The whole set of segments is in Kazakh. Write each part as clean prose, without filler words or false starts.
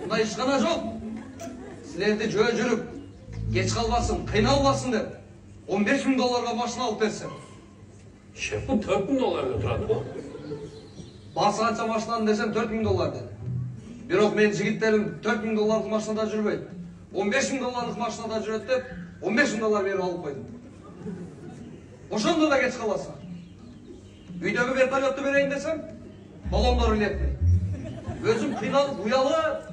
Мындай ишкана жок. Силерди жөө жүрүп, geç kalmasın, kıynalmasın деп. 15.000 dolarга машина алып берсем. Şef bu 4.000 dolarga turadi bu. Басқанча машинаны десем 4.000 доллар dedi. Бирок мен жигиттерим 4.000 долларлык машинада жүрбөйт. 15.000 долларлык машинада жүрөт деп 15.000 доллар берип алып койдум. Ошондо да geç каласың. Үйдөгү вертолетту берейин десем, баллондор илетмей. Өзүм кыйналып, уялып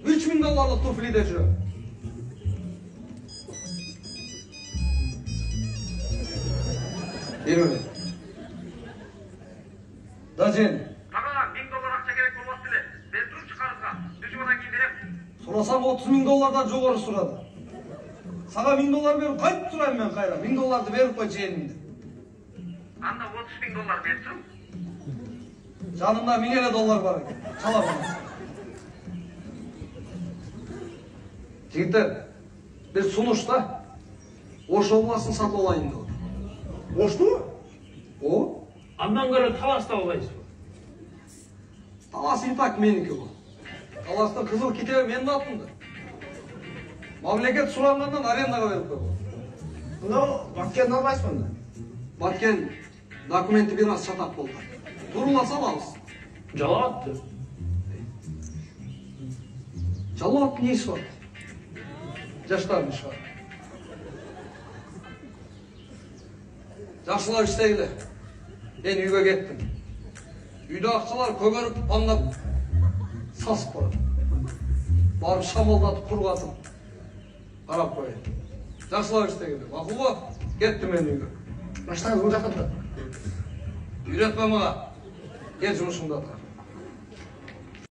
3.000 долларлык туфлиде жүрөм. Берме. Дажен. Тага 1000 доллар акча керек болбос деле. Бер туруп чыгарызга. Түшүмөдөн кийин берем. Сурасам 30.000 доллардан жогору сурады. Сага 1000 доллар берип кайтып турайм мен кайра. 1000 долларды берип кой жээнимди. Анда 30.000 доллар берип турум. Жанымда 1000 доллар бар экен. Чала бара. Жигиттер, бир сунуш да. Ош областын сатып алайын деп. Oştu? O? Andan göre Talas'ta olayız bu. Talas intak meniki bu. Talas'ta kızıl kite menin atımdı. Mamleket sulangandan arendaga verip koydu. Bunu Batken'den almayız mı? Batken dokumenti biraz çatak oldu. Durulasa alırız. Cala attı. Cala attı ne iş var? Yaşlarmış var. Жақсылап істегіле. Мен үйге кеттім. Үйде ақшалар көгеріп, паңдап, сасып барады. Барып шамалдатып құрғатып, қарап қойын. Жақсылап істегіле. Мақұл ба? Кеттім мен үйге. Машинаңыз бұл жақта тұрады. Үйретпе маға. Кел жұмысыңда тұр.